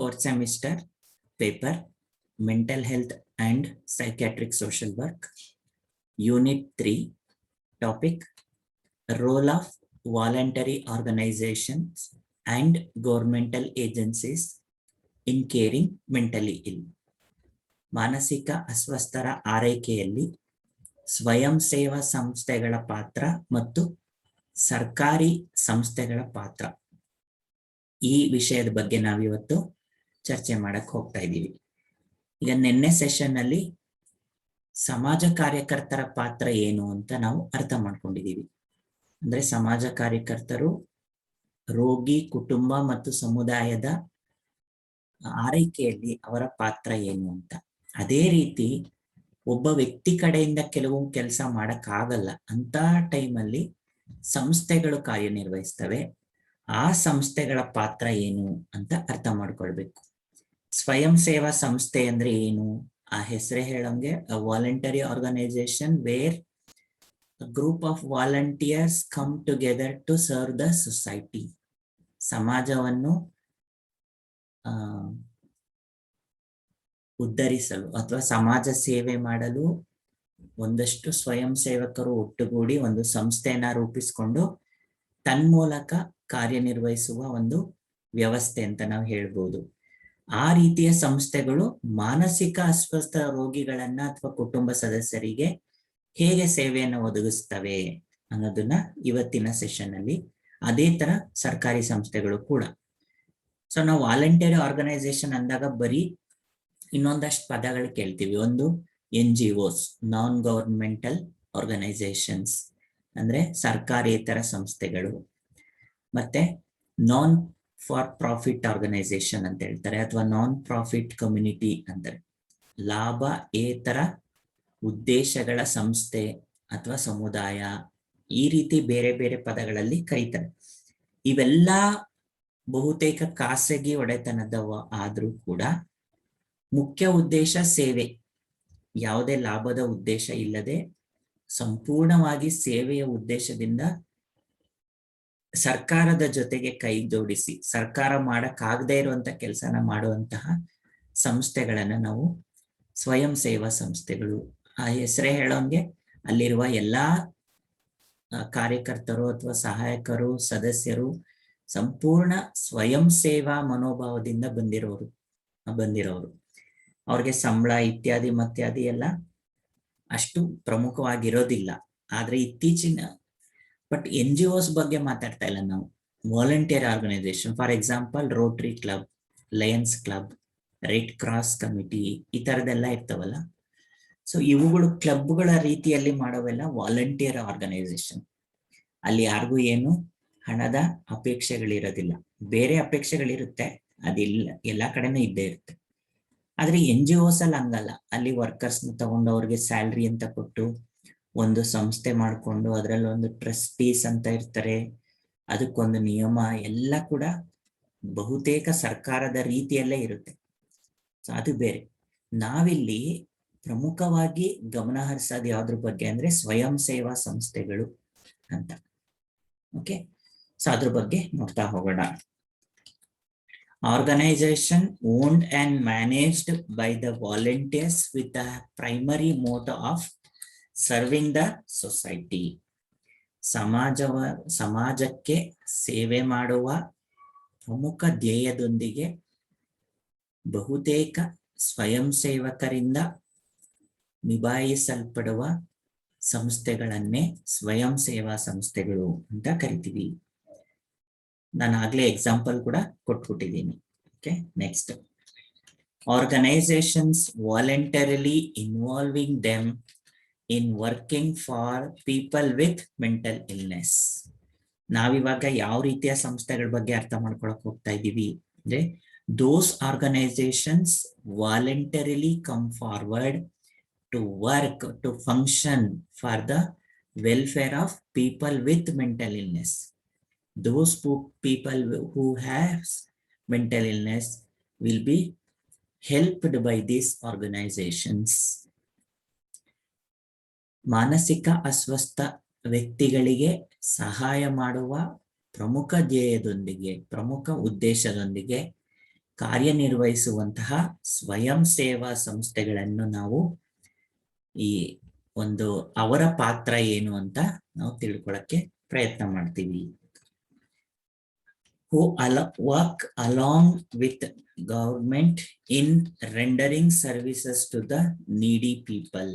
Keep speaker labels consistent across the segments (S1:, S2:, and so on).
S1: fourth semester paper Mental Health and Psychiatric Social Work, Unit 3, topic Role of Voluntary Organizations and Governmental Agencies in Caring Mentally Ill. ಮಾನಸಿಕ ಅಸ್ವಸ್ಥರ ಆರೈಕೆಯಲ್ಲಿ ಸ್ವಯಂ ಸೇವಾ ಸಂಸ್ಥೆಗಳ ಪಾತ್ರ ಮತ್ತು ಸರ್ಕಾರಿ ಸಂಸ್ಥೆಗಳ ಪಾತ್ರ, ಈ ವಿಷಯದ ಬಗ್ಗೆ ನಾವಿವತ್ತು ಚರ್ಚೆ ಮಾಡಕ್ ಹೋಗ್ತಾ ಇದ್ದೀವಿ. ಈಗ ನಿನ್ನೆ ಸೆಷನ್ ಅಲ್ಲಿ ಸಮಾಜ ಕಾರ್ಯಕರ್ತರ ಪಾತ್ರ ಏನು ಅಂತ ನಾವು ಅರ್ಥ ಮಾಡ್ಕೊಂಡಿದೀವಿ. ಅಂದ್ರೆ ಸಮಾಜ ಕಾರ್ಯಕರ್ತರು ರೋಗಿ, ಕುಟುಂಬ ಮತ್ತು ಸಮುದಾಯದ ಆರೈಕೆಯಲ್ಲಿ ಅವರ ಪಾತ್ರ ಏನು ಅಂತ. ಅದೇ ರೀತಿ ಒಬ್ಬ ವ್ಯಕ್ತಿ ಕಡೆಯಿಂದ ಕೆಲವು ಕೆಲಸ ಮಾಡಕ್ ಆಗಲ್ಲ ಅಂತ ಟೈಮಲ್ಲಿ ಸಂಸ್ಥೆಗಳು ಕಾರ್ಯನಿರ್ವಹಿಸ್ತವೆ. ಆ ಸಂಸ್ಥೆಗಳ ಪಾತ್ರ ಏನು ಅಂತ ಅರ್ಥ ಮಾಡ್ಕೊಳ್ಬೇಕು. ಸ್ವಯಂ ಸೇವಾ ಸಂಸ್ಥೆ ಅಂದ್ರೆ ಏನು? ಆ ಹೆಸರೇ ಹೇಳಂಗೆ voluntary organisation where group of volunteers come together to serve the society. ಸಮಾಜವನ್ನು ಉದ್ಧರಿಸಲು ಅಥವಾ ಸಮಾಜ ಸೇವೆ ಮಾಡಲು ಒಂದಷ್ಟು ಸ್ವಯಂ ಸೇವಕರು ಒಟ್ಟುಗೂಡಿ ಒಂದು ಸಂಸ್ಥೆಯನ್ನ ರೂಪಿಸಿಕೊಂಡು ತನ್ಮೂಲಕ ಕಾರ್ಯನಿರ್ವಹಿಸುವ ಒಂದು ವ್ಯವಸ್ಥೆ ಅಂತ ನಾವು ಹೇಳ್ಬೋದು. ಆ ರೀತಿಯ ಸಂಸ್ಥೆಗಳು ಮಾನಸಿಕ ಅಸ್ವಸ್ಥ ರೋಗಿಗಳನ್ನ ಅಥವಾ ಕುಟುಂಬ ಸದಸ್ಯರಿಗೆ ಹೇಗೆ ಸೇವೆಯನ್ನು ಒದಗಿಸ್ತವೆ ಅನ್ನೋದನ್ನ ಇವತ್ತಿನ ಸೆಷನ್ ಅಲ್ಲಿ, ಅದೇ ತರ ಸರ್ಕಾರಿ ಸಂಸ್ಥೆಗಳು ಕೂಡ. ಸೊ ನಾವು ವಾಲಂಟರಿ ಆರ್ಗನೈಸೇಷನ್ ಅಂದಾಗ ಬರೀ ಇನ್ನೊಂದಷ್ಟು ಪದಗಳು ಕೇಳ್ತೀವಿ. ಒಂದು NGOs, ನಾನ್ ಗವರ್ಮೆಂಟಲ್ ಆರ್ಗನೈಸೇಷನ್ಸ್ ಅಂದ್ರೆ ಸರ್ಕಾರೇತರ ಸಂಸ್ಥೆಗಳು, ಮತ್ತೆ ನಾನ್ ಫಾರ್ ಪ್ರಾಫಿಟ್ ಆರ್ಗನೈಸೇಷನ್ ಅಂತ ಹೇಳ್ತಾರೆ, ಅಥವಾ ನಾನ್ ಪ್ರಾಫಿಟ್ ಕಮ್ಯುನಿಟಿ ಅಂತಾರೆ. ಲಾಭೇತರ ಉದ್ದೇಶಗಳ ಸಂಸ್ಥೆ ಅಥವಾ ಸಮುದಾಯ, ಈ ರೀತಿ ಬೇರೆ ಬೇರೆ ಪದಗಳಲ್ಲಿ ಕರೀತಾರೆ. ಇವೆಲ್ಲ ಬಹುತೇಕ ಖಾಸಗಿ ಒಡೆತನದವ ಆದ್ರೂ ಕೂಡ ಮುಖ್ಯ ಉದ್ದೇಶ ಸೇವೆ, ಯಾವುದೇ ಲಾಭದ ಉದ್ದೇಶ ಇಲ್ಲದೆ ಸಂಪೂರ್ಣವಾಗಿ ಸೇವೆಯ ಉದ್ದೇಶದಿಂದ ಸರ್ಕಾರದ ಜೊತೆಗೆ ಕೈ ಜೋಡಿಸಿ ಸರ್ಕಾರ ಮಾಡಕ್ಕಾಗದೇ ಇರುವಂತ ಕೆಲಸನ ಮಾಡುವಂತಹ ಸಂಸ್ಥೆಗಳನ್ನ ನಾವು ಸ್ವಯಂ ಸೇವಾ ಸಂಸ್ಥೆಗಳು. ಆ ಹೆಸರೇ ಹೇಳೋಂಗೆ ಅಲ್ಲಿರುವ ಎಲ್ಲಾ ಕಾರ್ಯಕರ್ತರು ಅಥವಾ ಸಹಾಯಕರು, ಸದಸ್ಯರು ಸಂಪೂರ್ಣ ಸ್ವಯಂ ಸೇವಾ ಮನೋಭಾವದಿಂದ ಬಂದಿರೋರು. ಅವ್ರಿಗೆ ಸಂಬಳ ಇತ್ಯಾದಿ ಮತ್ಯಾದಿ ಎಲ್ಲ ಅಷ್ಟು ಪ್ರಮುಖವಾಗಿರೋದಿಲ್ಲ. ಆದ್ರೆ ಇತ್ತೀಚಿನ ಬಟ್ NGOs ಬಗ್ಗೆ ಮಾತಾಡ್ತಾ ಇಲ್ಲ ನಾವು. Volunteer organisation, for example Rotary Club, Lions Club, Red Cross committee, ಈ ತರದೆಲ್ಲ ಇರ್ತವಲ್ಲ. ಸೊ ಇವುಗಳು ಕ್ಲಬ್ಗಳ ರೀತಿಯಲ್ಲಿ ಮಾಡೋವೆಲ್ಲ ವಾಲಂಟಿಯರ್ ಆರ್ಗನೈಸೇಷನ್. ಅಲ್ಲಿ ಯಾರಿಗೂ ಏನು ಹಣದ ಅಪೇಕ್ಷೆಗಳಿರೋದಿಲ್ಲ. ಬೇರೆ ಅಪೇಕ್ಷೆಗಳಿರುತ್ತೆ, ಅದಿಲ್ಲ, ಎಲ್ಲಾ ಕಡೆನೂ ಇದ್ದೇ ಇರುತ್ತೆ. ಆದ್ರೆ NGOs ಅಲ್ಲಿ ಹಂಗಲ್ಲ. ಅಲ್ಲಿ ವರ್ಕರ್ಸ್ ನ ತಗೊಂಡು ಅವ್ರಿಗೆ ಸ್ಯಾಲ್ರಿ ಅಂತ ಕೊಟ್ಟು ಒಂದು ಸಂಸ್ಥೆ ಮಾಡ್ಕೊಂಡು ಅದ್ರಲ್ಲಿ ಒಂದು ಟ್ರಸ್ಟೀಸ್ ಅಂತ ಇರ್ತಾರೆ, ಅದಕ್ಕೊಂದು ನಿಯಮ ಎಲ್ಲ ಕೂಡ ಬಹುತೇಕ ಸರ್ಕಾರದ ರೀತಿಯಲ್ಲೇ ಇರುತ್ತೆ. ಸೊ ಅದು ಬೇರೆ. ನಾವಿಲ್ಲಿ ಪ್ರಮುಖವಾಗಿ ಗಮನ ಹರಿಸೋದು ಯಾವ್ದ್ರ ಬಗ್ಗೆ ಅಂದ್ರೆ ಸ್ವಯಂ ಸೇವಾ ಸಂಸ್ಥೆಗಳು ಅಂತ. ಓಕೆ, ಸೊ ಅದ್ರ ಬಗ್ಗೆ ನೋಡ್ತಾ ಹೋಗೋಣ. Organization owned and managed by the volunteers with the primary motto of serving the society. ಸಮಾಜಕ್ಕೆ ಸೇವೆ ಮಾಡುವ ಪ್ರಮುಖ ಧ್ಯೇಯದೊಂದಿಗೆ ಬಹುತೇಕ ಸ್ವಯಂ ಸೇವಕರಿಂದ ನಿಭಾಯಿಸಲ್ಪಡುವ ಸಂಸ್ಥೆಗಳನ್ನೇ ಸ್ವಯಂ ಸೇವಾ ಸಂಸ್ಥೆಗಳು ಅಂತ ಕರಿತೀವಿ. ನಾನು ಆಗ್ಲೇ ಎಕ್ಸಾಂಪಲ್ ಕೂಡ ಕೊಟ್ಬಿಟ್ಟಿದ್ದೀನಿ. Okay, next, organisations voluntarily involving them in working for people with mental illness. ನಾವಿವಾಗ ಯಾವ ರೀತಿಯ ಸಂಸ್ಥೆಗಳ ಬಗ್ಗೆ ಅರ್ಥ ಮಾಡ್ಕೊಳಕ್ ಹೋಗ್ತಾ ಇದ್ದೀವಿ ಅಂದ್ರೆ, those organisations voluntarily come forward to work to function for the welfare of people with mental illness. Those people who have mental illness will be helped by these organizations. ಮಾನಸಿಕ ಅಸ್ವಸ್ಥ ವ್ಯಕ್ತಿಗಳಿಗೆ ಸಹಾಯ ಮಾಡುವ ಪ್ರಮುಖ ಧ್ಯೇಯದೊಂದಿಗೆ, ಪ್ರಮುಖ ಉದ್ದೇಶದೊಂದಿಗೆ ಕಾರ್ಯನಿರ್ವಹಿಸುವಂತಹ ಸ್ವಯಂ ಸೇವಾ ಸಂಸ್ಥೆಗಳನ್ನು ನಾವು ಈ ಒಂದು ಅವರ ಪಾತ್ರ ಏನು ಅಂತ ನಾವು ತಿಳ್ಕೊಳ್ಳಕ್ಕೆ ಪ್ರಯತ್ನ ಮಾಡ್ತೀವಿ. Who work along with government in rendering services to the needy people.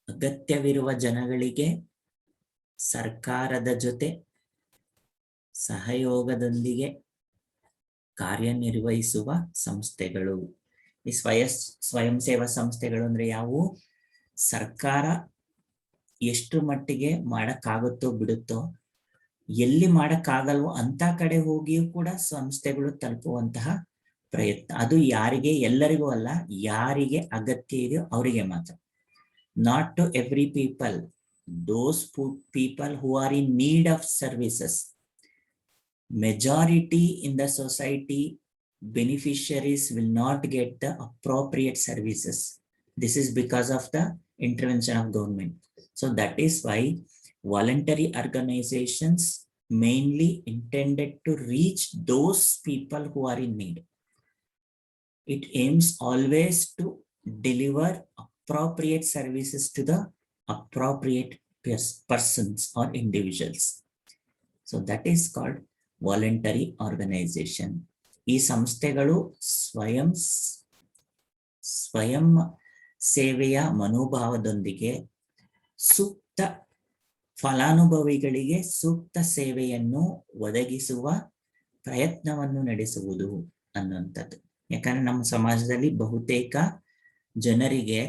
S1: ಅಗತ್ಯವಿರುವ ಜನಗಳಿಗೆ ಸರ್ಕಾರದ ಜೊತೆ ಸಹಯೋಗದೊಂದಿಗೆ ಕಾರ್ಯನಿರ್ವಹಿಸುವ ಸಂಸ್ಥೆಗಳು. ಈ ಸ್ವಯಂ ಸೇವಾ ಸಂಸ್ಥೆಗಳು ಅಂದ್ರೆ ಯಾವುವು? ಸರ್ಕಾರ ಎಷ್ಟು ಮಟ್ಟಿಗೆ ಮಾಡಕ್ಕಾಗುತ್ತೋ ಬಿಡುತ್ತೋ, ಎಲ್ಲಿ ಮಾಡಕ್ಕಾಗಲ್ವೋ ಅಂತ ಕಡೆ ಹೋಗಿಯೂ ಕೂಡ ಸಂಸ್ಥೆಗಳು ತಲುಪುವಂತಹ ಪ್ರಯತ್ನ. ಅದು ಯಾರಿಗೆ, ಎಲ್ಲರಿಗೂ ಅಲ್ಲ, ಯಾರಿಗೆ ಅಗತ್ಯ ಇದೆಯೋ ಅವರಿಗೆ ಮಾತ್ರ. Not to every people, those people who are in need of services. Majority in the society, beneficiaries will not get the appropriate services. This is because of the intervention of government. So that is why voluntary organizations mainly intended to reach those people who are in need. It aims always to deliver appropriate services to the appropriate persons or individuals. So that is called voluntary organisation. ಈ ಸಂಸ್ಥೆಗಳು ಸ್ವಯಂ ಸೇವೆಯ ಮನೋಭಾವದೊಂದಿಗೆ ಸೂಕ್ತ ಫಲಾನುಭವಿಗಳಿಗೆ ಸೂಕ್ತ ಸೇವೆಯನ್ನು ಒದಗಿಸುವ ಪ್ರಯತ್ನವನ್ನು ನಡೆಸುವುದು ಅನ್ನುವಂಥದ್ದು. ಯಾಕಂದ್ರೆ ನಮ್ಮ ಸಮಾಜದಲ್ಲಿ ಬಹುತೇಕ ಜನರಿಗೆ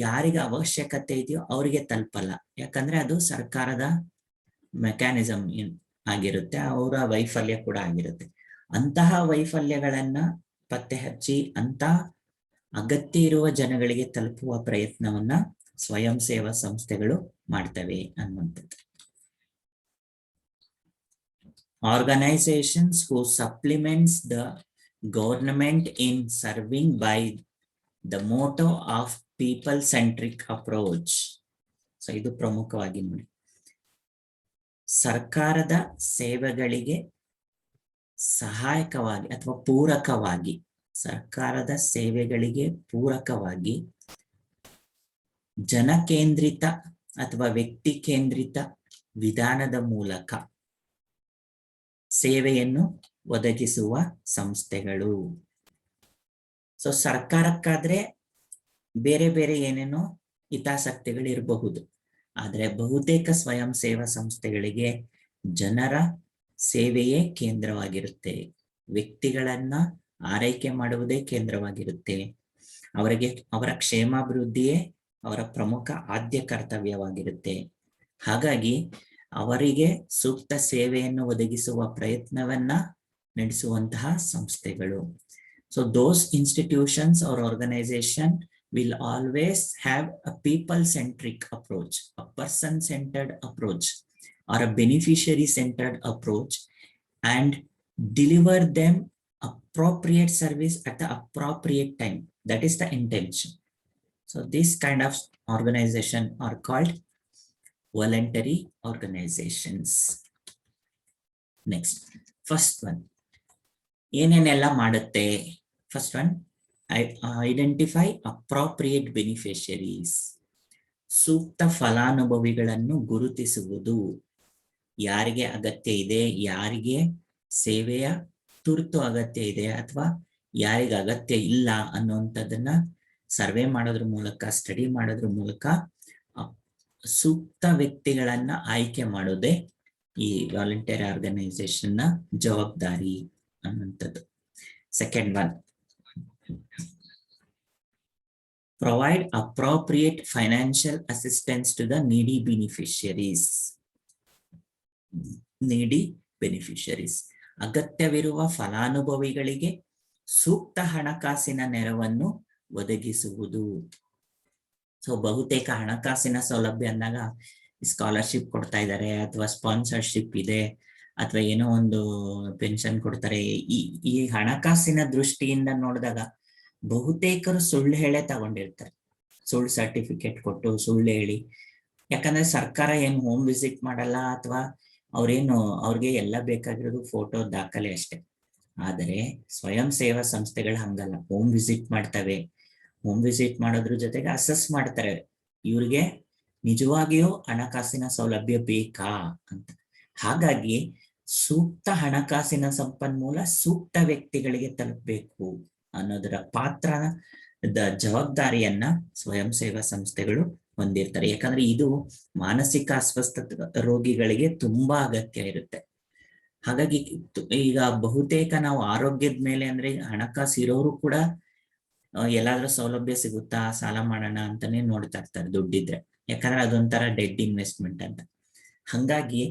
S1: ಯಾರಿಗೆ ಅವಶ್ಯಕತೆ ಇದೆಯೋ ಅವರಿಗೆ ತಲುಪಲ್ಲ. ಯಾಕಂದ್ರೆ ಅದು ಸರ್ಕಾರದ ಮೆಕ್ಯಾನಿಸಮ್ ಆಗಿರುತ್ತೆ, ಅವರ ವೈಫಲ್ಯ ಕೂಡ ಆಗಿರುತ್ತೆ. ಅಂತಹ ವೈಫಲ್ಯಗಳನ್ನ ಪತ್ತೆ ಹಚ್ಚಿ ಅಂತ ಅಗತ್ಯ ಇರುವ ಜನಗಳಿಗೆ ತಲುಪುವ ಪ್ರಯತ್ನವನ್ನ ಸ್ವಯಂ ಸೇವಾ ಸಂಸ್ಥೆಗಳು ಮಾಡ್ತವೆ ಅನ್ನುವಂಥದ್ದು. Organisations who supplements the government in serving by the motto of people centric approach. So ಇದು ಪ್ರಮುಖವಾಗಿ ನೋಡಿ, ಸರ್ಕಾರದ ಸೇವೆಗಳಿಗೆ ಸಹಾಯಕವಾಗಿ ಅಥವಾ ಪೂರಕವಾಗಿ, ಸರ್ಕಾರದ ಸೇವೆಗಳಿಗೆ ಪೂರಕವಾಗಿ ಜನಕೇಂದ್ರಿತ ಅಥವಾ ವ್ಯಕ್ತಿ ಕೇಂದ್ರಿತ ವಿಧಾನದ ಮೂಲಕ ಸೇವೆಯನ್ನು ಒದಗಿಸುವ ಸಂಸ್ಥೆಗಳು. ಸೊ ಸರ್ಕಾರಕ್ಕಾದ್ರೆ ಬೇರೆ ಬೇರೆ ಏನೇನೋ ಹಿತಾಸಕ್ತಿಗಳಿರಬಹುದು, ಆದರೆ ಬಹುತೇಕ ಸ್ವಯಂ ಸೇವಾ ಸಂಸ್ಥೆಗಳಿಗೆ ಜನರ ಸೇವೆಯೇ ಕೇಂದ್ರವಾಗಿರುತ್ತೆ. ವ್ಯಕ್ತಿಗಳನ್ನ ಆರೈಕೆ ಮಾಡುವುದೇ ಕೇಂದ್ರವಾಗಿರುತ್ತೆ. ಅವರ ಕ್ಷೇಮಾಭಿವೃದ್ಧಿಯೇ ಅವರ ಪ್ರಮುಖ ಆದ್ಯ ಕರ್ತವ್ಯವಾಗಿರುತ್ತೆ. ಹಾಗಾಗಿ ಅವರಿಗೆ ಸೂಕ್ತ ಸೇವೆಯನ್ನು ಒದಗಿಸುವ ಪ್ರಯತ್ನವನ್ನ ನಡೆಸುವಂತಹ ಸಂಸ್ಥೆಗಳು. So those institutions or organisation will always have a people-centric approach, a person-centered approach, or a beneficiary-centered approach, and deliver them appropriate service at the appropriate time. That is the intention. So this kind of organization are called voluntary organizations. Next, first one. ಏನೇನೆಲ್ಲ ಮಾಡುತ್ತೆ? First one, identify appropriate beneficiaries. ಸೂಕ್ತ ಫಲಾನುಭವಿಗಳನ್ನು ಗುರುತಿಸುವುದು. ಯಾರಿಗೆ ಅಗತ್ಯ ಇದೆ, ಯಾರಿಗೆ ಸೇವೆಯ ತುರ್ತು ಅಗತ್ಯ ಇದೆ ಅಥವಾ ಯಾರಿಗೆ ಅಗತ್ಯ ಇಲ್ಲ ಅನ್ನುವಂಥದ್ದನ್ನ ಸರ್ವೆ ಮಾಡೋದ್ರ ಮೂಲಕ, ಸ್ಟಡಿ ಮಾಡೋದ್ರ ಮೂಲಕ ಸೂಕ್ತ ವ್ಯಕ್ತಿಗಳನ್ನ ಆಯ್ಕೆ ಮಾಡೋದೇ ಈ ವಾಲಂಟರಿ ಆರ್ಗನೈಸೇಷನ್ ನ ಜವಾಬ್ದಾರಿ ಅನ್ನುವಂಥದ್ದು. Second one, provide appropriate financial assistance to the needy beneficiaries. ಅಗತ್ಯವಿರುವ ಫಲಾನುಭವಿಗಳಿಗೆ ಸೂಕ್ತ ಹಣಕಾಸಿನ ನೆರವನ್ನು ಒದಗಿಸುವುದು. ಸೊ ಬಹುತೇಕ ಹಣಕಾಸಿನ ಸೌಲಭ್ಯ ಅಂದಾಗ ಸ್ಕಾಲರ್ಶಿಪ್ ಕೊಡ್ತಾ ಇದ್ದಾರೆ, ಅಥವಾ ಸ್ಪಾನ್ಸರ್ಶಿಪ್ ಇದೆ, ಅಥವಾ ಏನೋ ಒಂದು ಪೆನ್ಷನ್ ಕೊಡ್ತಾರೆ. ಈ ಹಣಕಾಸಿನ ದೃಷ್ಟಿಯಿಂದ ನೋಡಿದಾಗ ಬಹುತೇಕರು ಸುಳ್ಳು ಹೇಳೇ ತಗೊಂಡಿರ್ತಾರೆ. ಸುಳ್ಳು ಸರ್ಟಿಫಿಕೇಟ್ ಕೊಟ್ಟು ಸುಳ್ಳು ಹೇಳಿ. ಯಾಕಂದ್ರೆ ಸರ್ಕಾರ ಏನು ಹೋಮ್ ವಿಸಿಟ್ ಮಾಡಲ್ಲ, ಅಥವಾ ಅವ್ರಿಗೆ ಎಲ್ಲ ಬೇಕಾಗಿರೋದು ಫೋಟೋ ದಾಖಲೆ ಅಷ್ಟೇ. ಆದರೆ ಸ್ವಯಂ ಸೇವಾ ಸಂಸ್ಥೆಗಳು ಹಂಗಲ್ಲ, ಹೋಮ್ ವಿಸಿಟ್ ಮಾಡ್ತವೆ. ಹೋಮ್ ವಿಸಿಟ್ ಮಾಡೋದ್ರ ಜೊತೆಗೆ ಅಸೆಸ್ ಮಾಡ್ತಾರೆ, ಇವ್ರಿಗೆ ನಿಜವಾಗಿಯೂ ಹಣಕಾಸಿನ ಸೌಲಭ್ಯ ಬೇಕಾ ಅಂತ. ಹಾಗಾಗಿ ಸೂಕ್ತ ಹಣಕಾಸಿನ ಸಂಪನ್ಮೂಲ ಸೂಕ್ತ ವ್ಯಕ್ತಿಗಳಿಗೆ ತಲುಪಬೇಕು ಅನ್ನೋದರ ಪಾತ್ರದ ಜವಾಬ್ದಾರಿಯನ್ನ ಸ್ವಯಂ ಸೇವಾ ಸಂಸ್ಥೆಗಳು ಹೊಂದಿರ್ತಾರೆ. ಯಾಕಂದ್ರೆ ಇದು ಮಾನಸಿಕ ಅಸ್ವಸ್ಥ ರೋಗಿಗಳಿಗೆ ತುಂಬಾ ಅಗತ್ಯ ಇರುತ್ತೆ. ಹಾಗಾಗಿ ಈಗ ಬಹುತೇಕ ನಾವು ಆರೋಗ್ಯದ ಮೇಲೆ ಅಂದ್ರೆ ಹಣಕಾಸು ಇರೋರು ಕೂಡ ಎಲ್ಲಾದ್ರೂ ಸೌಲಭ್ಯ ಸಿಗುತ್ತಾ, ಸಾಲ ಮಾಡೋಣ ಅಂತಾನೆ ನೋಡ್ತಾ ಇರ್ತಾರೆ ದುಡ್ಡಿದ್ರೆ. ಯಾಕಂದ್ರೆ ಅದೊಂಥರ ಡೆಡ್ ಇನ್ವೆಸ್ಟ್ಮೆಂಟ್ ಅಂತ. ಹಂಗಾಗಿ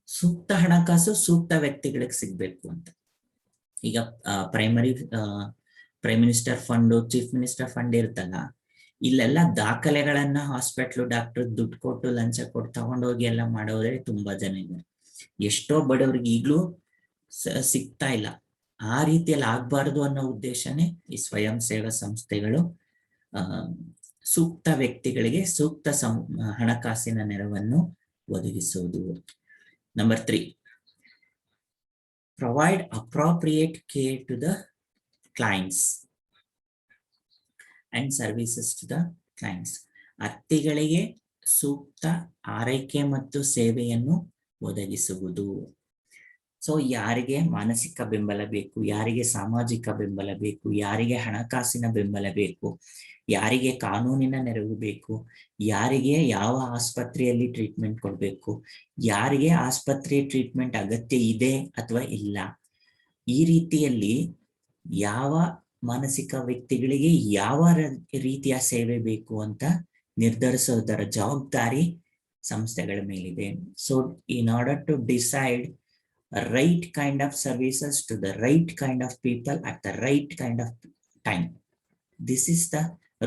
S1: ಸೂಕ್ತ ಹಣಕಾಸು ಸೂಕ್ತ ವ್ಯಕ್ತಿಗಳಿಗೆ ಸಿಗ್ಬೇಕು ಅಂತ. ಈಗ prime minister fund, chief minister fund ಇರ್ತಲ್ಲ, ಇಲ್ಲೆಲ್ಲ ದಾಖಲೆಗಳನ್ನ ಹಾಸ್ಪಿಟ್ಲು ಡಾಕ್ಟರ್ ದುಡ್ಡು ಕೊಟ್ಟು ಲಂಚ ಕೊಟ್ಟು ತಗೊಂಡೋಗಿ ಎಲ್ಲ ಮಾಡೋದ್ರೆ ತುಂಬಾ ಜನ ಇದ್ದಾರೆ. ಎಷ್ಟೋ ಬಡವರಿಗೆ ಈಗ್ಲೂ ಸಿಗ್ತಾ ಇಲ್ಲ. ಆ ರೀತಿಯಲ್ಲಿ ಆಗ್ಬಾರ್ದು ಅನ್ನೋ ಉದ್ದೇಶನೇ ಈ ಸ್ವಯಂ ಸೇವಾ ಸಂಸ್ಥೆಗಳು ಸೂಕ್ತ ವ್ಯಕ್ತಿಗಳಿಗೆ ಸೂಕ್ತ ಹಣಕಾಸಿನ ನೆರವನ್ನು ಒದಗಿಸುವುದು. Number 3, provide appropriate care to the clients and services to the clients. ಅತಿಥಿಗಳಿಗೆ ಸೂಕ್ತ ಆರೈಕೆ ಮತ್ತು ಸೇವೆಯನ್ನು ಒದಗಿಸುವುದು. ಸೊ ಯಾರಿಗೆ ಮಾನಸಿಕ ಬೆಂಬಲ ಬೇಕು, ಯಾರಿಗೆ ಸಾಮಾಜಿಕ ಬೆಂಬಲ ಬೇಕು, ಯಾರಿಗೆ ಹಣಕಾಸಿನ ಬೆಂಬಲ ಬೇಕು, ಯಾರಿಗೆ ಕಾನೂನಿನ ನೆರವು ಬೇಕು, ಯಾರಿಗೆ ಯಾವ ಆಸ್ಪತ್ರೆಯಲ್ಲಿ ಟ್ರೀಟ್ಮೆಂಟ್ ಕೊಡಬೇಕು, ಯಾರಿಗೆ ಆಸ್ಪತ್ರೆ ಟ್ರೀಟ್ಮೆಂಟ್ ಅಗತ್ಯ ಇದೆ ಅಥವಾ ಇಲ್ಲ, ಈ ರೀತಿಯಲ್ಲಿ ಯಾವ ಮಾನಸಿಕ ವ್ಯಕ್ತಿಗಳಿಗೆ ಯಾವ ರೀತಿಯ ಸೇವೆ ಬೇಕು ಅಂತ ನಿರ್ಧರಿಸೋದರ ಜವಾಬ್ದಾರಿ ಸಂಸ್ಥೆಗಳ ಮೇಲಿದೆ. So in order to decide right kind of services to the right kind of people at the right kind of time, this is the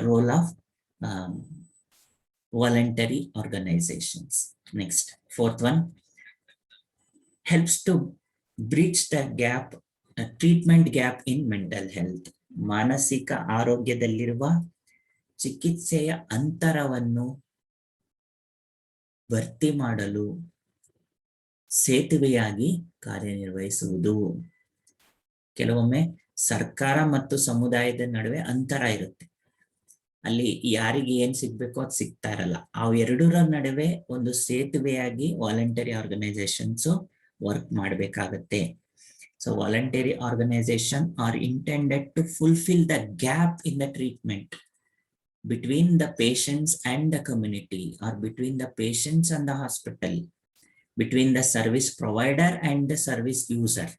S1: role of voluntary organizations. Next, 4th one, helps to bridge the gap, treatment gap in mental health. ಮಾನಸಿಕ ಆರೋಗ್ಯದಲ್ಲಿರುವ ಚಿಕಿತ್ಸೆಯ ಅಂತರವನ್ನು ಭರ್ತಿ ಮಾಡಲು ಸೇತುವೆಯಾಗಿ ಕಾರ್ಯನಿರ್ವಹಿಸುವುದು. ಕೆಲವೊಮ್ಮೆ ಸರ್ಕಾರ ಮತ್ತು ಸಮುದಾಯದ ನಡುವೆ ಅಂತರ ಇರುತ್ತೆ, ಅಲ್ಲಿ ಯಾರಿಗೆ ಏನ್ ಸಿಗ್ಬೇಕೋ ಅದು ಸಿಗ್ತಾ ಇರಲ್ಲ. ಆ ಎರಡರ ನಡುವೆ ಒಂದು ಸೇತುವೆಯಾಗಿ ವಾಲಂಟರಿ ಆರ್ಗನೈಸೇಷನ್ಸ್ ವರ್ಕ್ ಮಾಡಬೇಕಾಗತ್ತೆ. So voluntary organisation are intended to fulfil the gap in the treatment between the patients and the community, or between the patients and the hospital, between the service provider and the service user.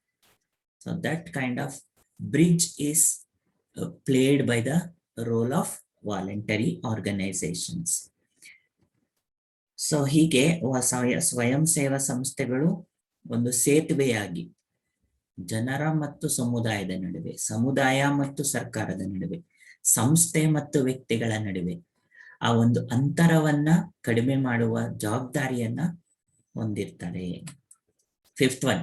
S1: So that kind of bridge is played by the role of voluntary organizations. So ಹೀಗೆ ಸ್ವಯಂ ಸೇವಾ ಸಂಸ್ಥೆಗಳು ಒಂದು ಸೇತುವೆಯಾಗಿ ಜನರ ಮತ್ತು ಸಮುದಾಯದ ನಡುವೆ, ಸಮುದಾಯ ಮತ್ತು ಸರ್ಕಾರದ ನಡುವೆ, ಸಂಸ್ಥೆ ಮತ್ತು ವ್ಯಕ್ತಿಗಳ ನಡುವೆ ಆ ಒಂದು ಅಂತರವನ್ನ ಕಡಿಮೆ ಮಾಡುವ ಜವಾಬ್ದಾರಿಯನ್ನ ಹೊಂದಿರ್ತಾರೆ. 5th one,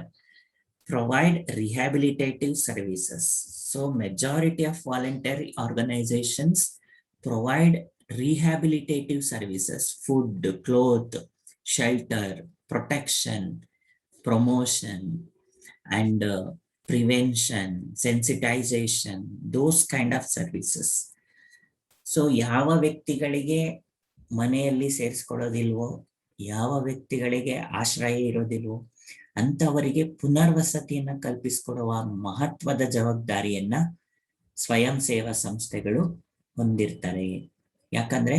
S1: provide rehabilitative services. So majority of voluntary organizations provide rehabilitative services: food, cloth, shelter, protection, promotion, and prevention, sensitization, those kind of services. So ಯಾವ ವ್ಯಕ್ತಿಗಳಿಗೆ ಮನೆಯಲ್ಲಿ ಸೇರಿಸ್ಕೊಳ್ಳೋದಿಲ್ವೋ, ಯಾವ ವ್ಯಕ್ತಿಗಳಿಗೆ ಆಶ್ರಯ ಇರೋದಿಲ್ವೋ ಅಂತವರಿಗೆ ಪುನರ್ವಸತಿಯನ್ನ ಕಲ್ಪಿಸಿಕೊಡುವ ಮಹತ್ವದ ಜವಾಬ್ದಾರಿಯನ್ನ ಸ್ವಯಂ ಸೇವಾ ಸಂಸ್ಥೆಗಳು ಹೊಂದಿರ್ತಾರೆ. ಯಾಕಂದ್ರೆ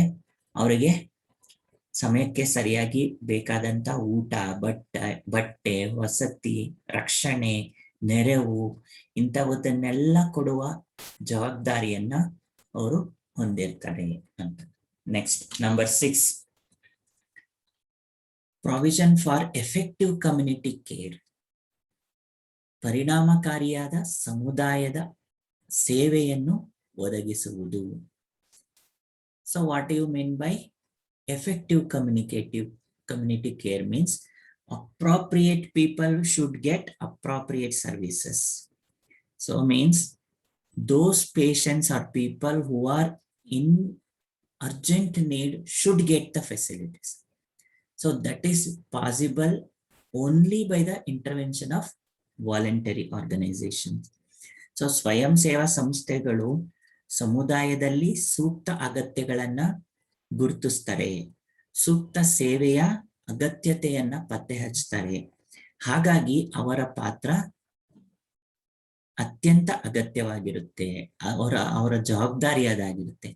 S1: ಅವರಿಗೆ ಸಮಯಕ್ಕೆ ಸರಿಯಾಗಿ ಬೇಕಾದಂತ ಊಟ, ಬಟ್ಟೆ, ವಸತಿ, ರಕ್ಷಣೆ, ನೆರವು ಇಂಥವನ್ನೆಲ್ಲ ಕೊಡುವ ಜವಾಬ್ದಾರಿಯನ್ನ ಅವರು ಹೊಂದಿರ್ತಾರೆ ಅಂತ. Next, number 6, provision for effective community care. ಪರಿಣಾಮಕಾರಿಯಾದ ಸಮುದಾಯದ ಸೇವೆಯನ್ನು ಒದಗಿಸುವುದು. So what you mean by effective community care? Means appropriate people should get appropriate services. So means those patients or people who are in urgent need should get the facilities. So that is possible only by the intervention of voluntary organizations. So ಸ್ವಯಂ ಸೇವಾ ಸಂಸ್ಥೆಗಳು ಸಮುದಾಯದಲ್ಲಿ ಸೂಕ್ತ ಅಗತ್ಯಗಳನ್ನ ಗುರುತಿಸ್ತಾರೆ, ಸೂಕ್ತ ಸೇವೆಯ ಅಗತ್ಯತೆಯನ್ನ ಪತ್ತೆ ಹಚ್ತಾರೆ. ಹಾಗಾಗಿ ಅವರ ಪಾತ್ರ ಅತ್ಯಂತ ಅಗತ್ಯವಾಗಿರುತ್ತೆ, ಅವರ ಜವಾಬ್ದಾರಿ ಅದಾಗಿರುತ್ತೆ.